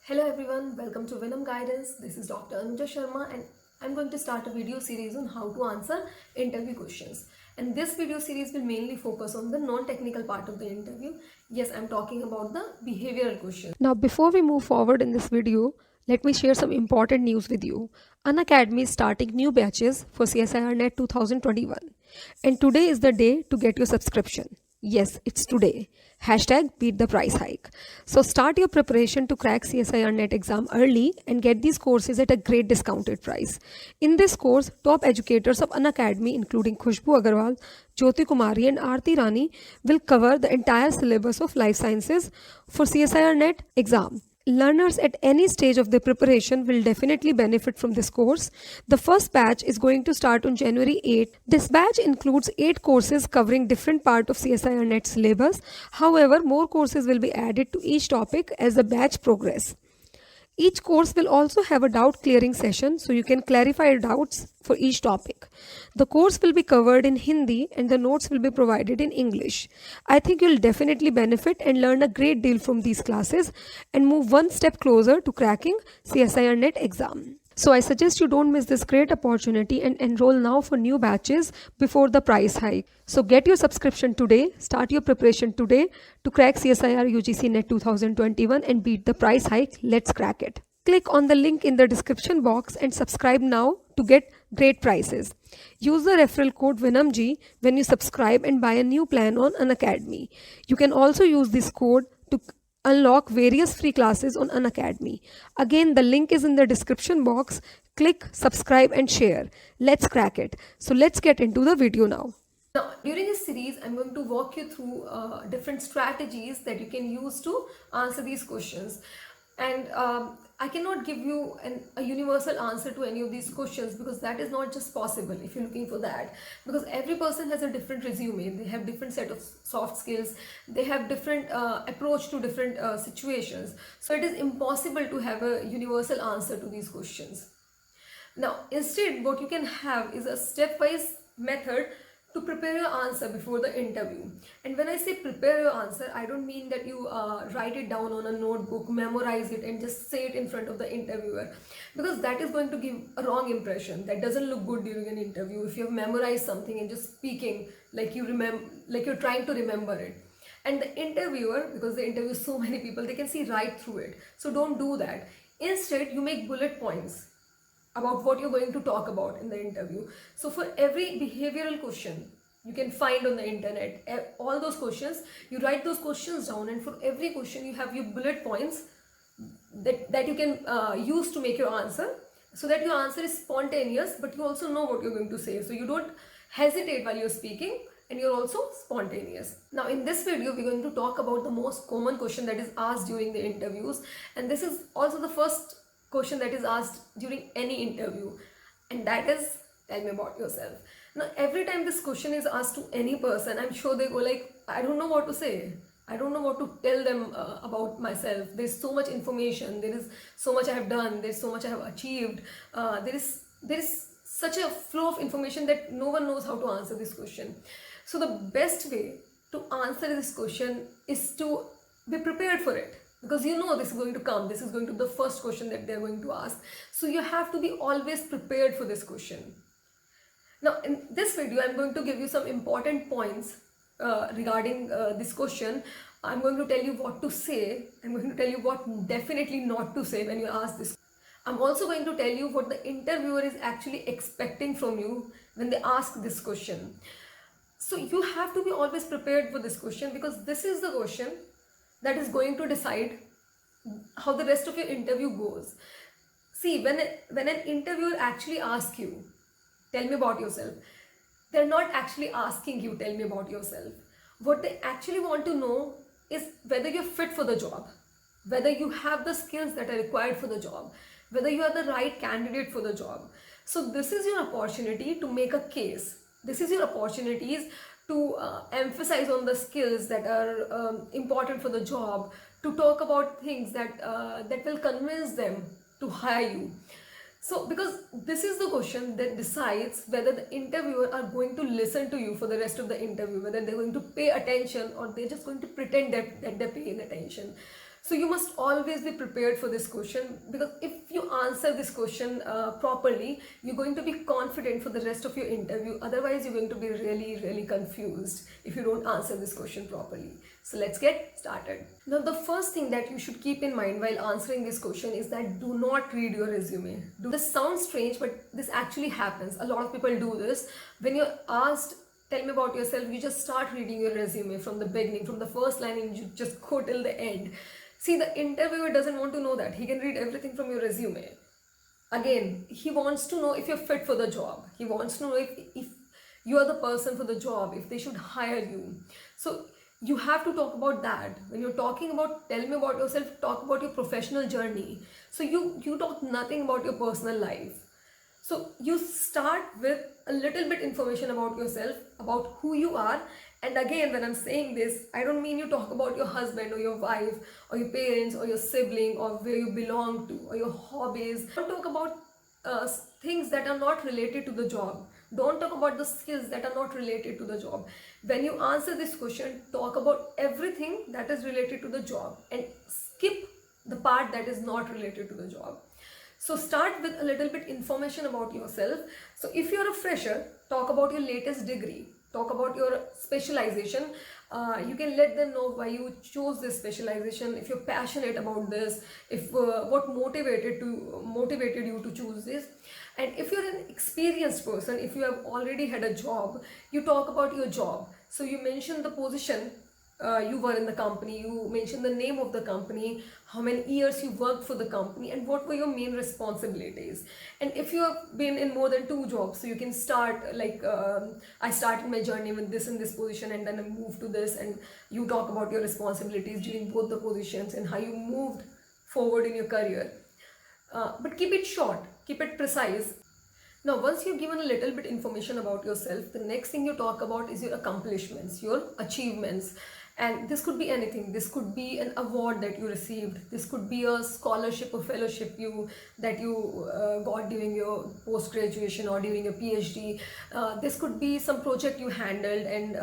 Hello everyone, welcome to VinAm Guidance. This is Dr. Anuja Sharma and I'm going to start a video series on how to answer interview questions. And this video series will mainly focus on the non-technical part of the interview. Yes, I'm talking about the behavioral questions. Now, before we move forward in this video, let me share some important news with you. Unacademy is starting new batches for CSIR Net 2021. And today is the day to get your subscription. Yes, it's today. Hashtag beat the price hike. So start your preparation to crack CSIR Net exam early and get these courses at a great discounted price. In this course, top educators of Unacademy including Khushbu Agarwal, Jyoti Kumari and Aarti Rani will cover the entire syllabus of life sciences for CSIR Net exam. Learners at any stage of their preparation will definitely benefit from this course. The first batch is going to start on January 8. This batch includes 8 courses covering different part of CSIR Net syllabus. However, more courses will be added to each topic as the batch progresses. Each course will also have a doubt clearing session so you can clarify doubts for each topic. The course will be covered in Hindi and the notes will be provided in English. I think you'll definitely benefit and learn a great deal from these classes and move one step closer to cracking CSIR Net exam. So I suggest you don't miss this great opportunity and enroll now for new batches before the price hike. So get your subscription today, start your preparation today to crack CSIR UGC Net 2021 and beat the price hike. Let's crack it. Click on the link in the description box and subscribe now to get great prices. Use the referral code VinAmG when you subscribe and buy a new plan on Unacademy. You can also use this code to unlock various free classes on Unacademy. Again, the link is in the description box. Click, subscribe and share. Let's crack it. So let's get into the video now. Now, during this series, I'm going to walk you through different strategies that you can use to answer these questions. And I cannot give you a universal answer to any of these questions because that is not just possible if you're looking for that. Because every person has a different resume, they have different set of soft skills, they have different approach to different situations. So it is impossible to have a universal answer to these questions. Now, instead, what you can have is a stepwise method to prepare your answer before the interview. And when I say prepare your answer, I don't mean that you write it down on a notebook, memorize it and just say it in front of the interviewer, because that is going to give a wrong impression. That doesn't look good during an interview if you have memorized something and just speaking like you remember, like you're trying to remember it. And the interviewer, because they interview so many people, they can see right through it. So don't do that. Instead, you make bullet points about what you're going to talk about in the interview. So for every behavioral question you can find on the internet, all those questions, you write those questions down, and for every question you have your bullet points that you can use to make your answer, so that your answer is spontaneous but you also know what you're going to say, so you don't hesitate while you're speaking and you're also spontaneous. Now in this video we're going to talk about the most common question that is asked during the interviews, and this is also the first question that is asked during any interview, and that is, tell me about yourself. Now every time this question is asked to any person, I'm sure they go like, I don't know what to say, I don't know what to tell them about myself. There's so much information, there is so much I have done, there's so much I have achieved, there is such a flow of information that no one knows how to answer this question. So the best way to answer this question is to be prepared for it, because you know this is going to come, this is going to be the first question that they're going to ask. So you have to be always prepared for this question. Now in this video I'm going to give you some important points regarding this question. I'm going to tell you what to say, I'm going to tell you what definitely not to say when you ask this. I'm also going to tell you what the interviewer is actually expecting from you when they ask this question. So you have to be always prepared for this question, because this is the question that is going to decide how the rest of your interview goes. See, when an interviewer actually asks you, tell me about yourself, they're not actually asking you, tell me about yourself. What they actually want to know is whether you're fit for the job, whether you have the skills that are required for the job, whether you are the right candidate for the job. So this is your opportunity to make a case. This is your opportunities to emphasize on the skills that are important for the job, to talk about things that that will convince them to hire you. So because this is the question that decides whether the interviewer are going to listen to you for the rest of the interview, whether they're going to pay attention or they're just going to pretend that they're paying attention. So you must always be prepared for this question, because if you answer this question properly, you're going to be confident for the rest of your interview. Otherwise, you're going to be really confused if you don't answer this question properly. So let's get started. Now, the first thing that you should keep in mind while answering this question is that do not read your resume. This sounds strange, but this actually happens. A lot of people do this. When you're asked, tell me about yourself, you just start reading your resume from the beginning, from the first line, and you just go till the end. See, the interviewer doesn't want to know that. He can read everything from your resume. Again, he wants to know if you're fit for the job. He wants to know if you are the person for the job, if they should hire you. So you have to talk about that. When you're talking about tell me about yourself, talk about your professional journey. So you talk nothing about your personal life. So you start with a little bit information about yourself, about who you are. And again, when I'm saying this, I don't mean you talk about your husband or your wife or your parents or your sibling or where you belong to or your hobbies. Don't talk about things that are not related to the job. Don't talk about the skills that are not related to the job. When you answer this question, talk about everything that is related to the job and skip the part that is not related to the job. So start with a little bit information about yourself. So if you're a fresher, talk about your latest degree, talk about your specialization. You can let them know why you chose this specialization, if you're passionate about this, if what motivated you to choose this. And if you're an experienced person, if you have already had a job, you talk about your job. So you mention the position you were in the company, you mention the name of the company, how many years you worked for the company, and what were your main responsibilities. And if you have been in more than 2 jobs, so you can start like I started my journey with this in this position and then I moved to this, and you talk about your responsibilities during both the positions and how you moved forward in your career. But keep it short, keep it precise. Now, once you've given a little bit information about yourself, the next thing you talk about is your accomplishments, your achievements. And this could be anything. This could be an award that you received. This could be a scholarship or fellowship that you got during your post-graduation or during your PhD. This could be some project you handled and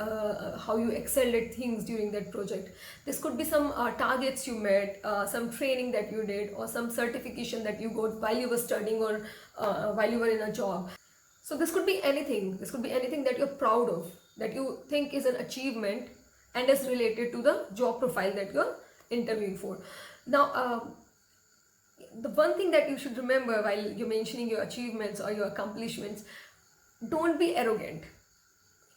how you excelled at things during that project. This could be some targets you met, some training that you did, or some certification that you got while you were studying or while you were in a job. So this could be anything. This could be anything that you're proud of, that you think is an achievement and is related to the job profile that you're interviewing for. Now, the one thing that you should remember while you're mentioning your achievements or your accomplishments, don't be arrogant.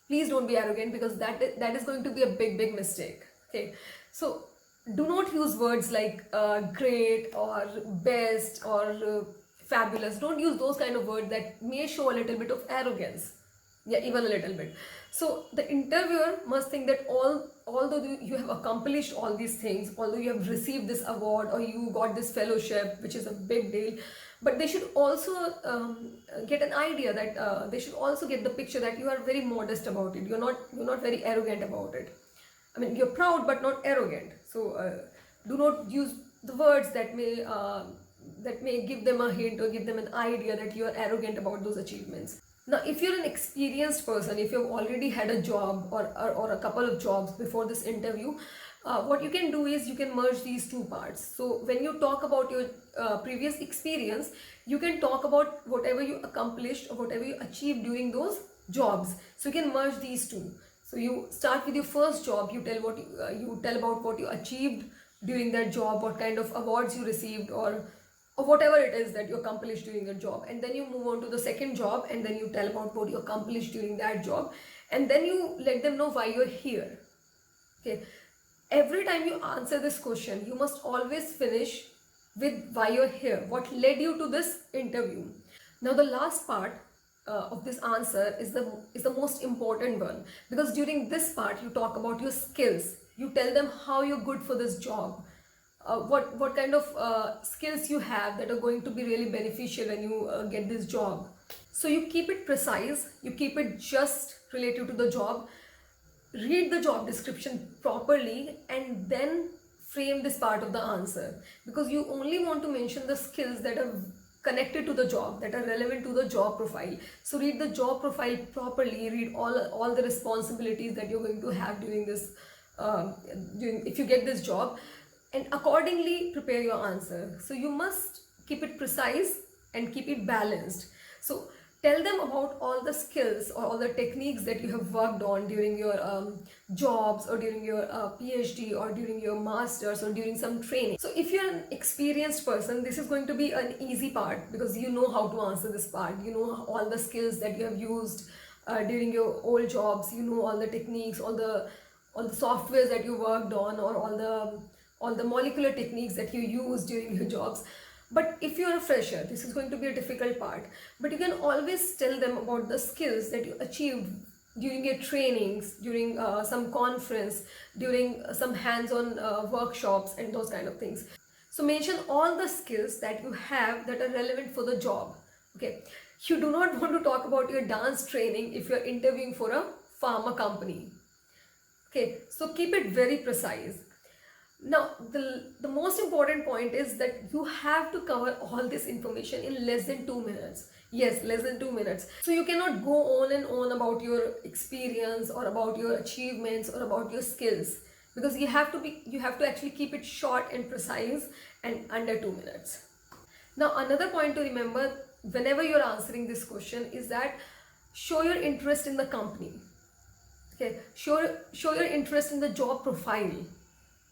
Please don't be arrogant, because that is going to be a big mistake. Okay, so do not use words like great or best or fabulous. Don't use those kind of words that may show a little bit of arrogance. Yeah, even a little bit. So the interviewer must think that although you have accomplished all these things, although you have received this award or you got this fellowship, which is a big deal, but they should also get an idea that they should also get the picture that you are very modest about it. You're not very arrogant about it. I mean, you're proud but not arrogant. So do not use the words that may give them a hint or give them an idea that you are arrogant about those achievements. Now, if you're an experienced person, if you've already had a job or a couple of jobs before this interview, what you can do is you can merge these 2 parts. So when you talk about your previous experience, you can talk about whatever you accomplished or whatever you achieved during those jobs. So you can merge these 2. So you start with your first job, you tell about what you achieved during that job, what kind of awards you received, or whatever it is that you accomplished during your job, and then you move on to the second job and then you tell about what you accomplished during that job, and then you let them know why you're here. Okay, every time you answer this question, you must always finish with why you're here, what led you to this interview. Now, the last part of this answer is the most important one, because during this part you talk about your skills. You tell them how you're good for this job, what kind of skills you have that are going to be really beneficial when you get this job. So you keep it precise, you keep it just related to the job. Read the job description properly and then frame this part of the answer, because you only want to mention the skills that are connected to the job, that are relevant to the job profile. So read the job profile properly, read all the responsibilities that you're going to have during this if you get this job, and accordingly prepare your answer. So you must keep it precise and keep it balanced. So tell them about all the skills or all the techniques that you have worked on during your jobs or during your PhD or during your masters or during some training. So if you're an experienced person, this is going to be an easy part because you know how to answer this part. You know all the skills that you have used during your old jobs. You know all the techniques, all the softwares that you worked on, or all the molecular techniques that you use during your jobs. But if you're a fresher, this is going to be a difficult part. But you can always tell them about the skills that you achieved during your trainings, during some conference, during some hands-on workshops and those kind of things. So mention all the skills that you have that are relevant for the job. Okay, you do not want to talk about your dance training if you're interviewing for a pharma company. Okay, so keep it very precise. Now, the most important point is that you have to cover all this information in less than 2 minutes. Yes, less than 2 minutes. So you cannot go on and on about your experience or about your achievements or about your skills, because you have to actually keep it short and precise and under 2 minutes. Now, another point to remember whenever you're answering this question is that show your interest in the company. Okay, show your interest in the job profile.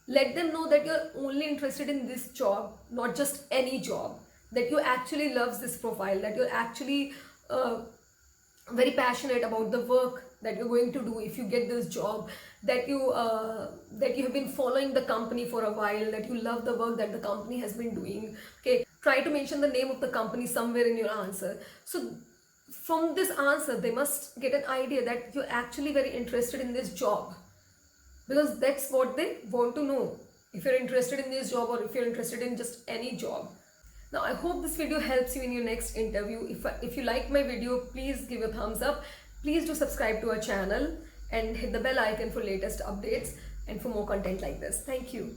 Let them know that you're only interested in this job, not just any job, that you actually love this profile, that you're actually very passionate about the work that you're going to do if you get this job, that you have been following the company for a while, that you love the work that the company has been doing. Okay, try to mention the name of the company somewhere in your answer. So from this answer, they must get an idea that you're actually very interested in this job, because that's what they want to know, if you're interested in this job or if you're interested in just any job. Now, I hope this video helps you in your next interview. If you like my video, please give a thumbs up. Please do subscribe to our channel and hit the bell icon for latest updates and for more content like this. Thank you.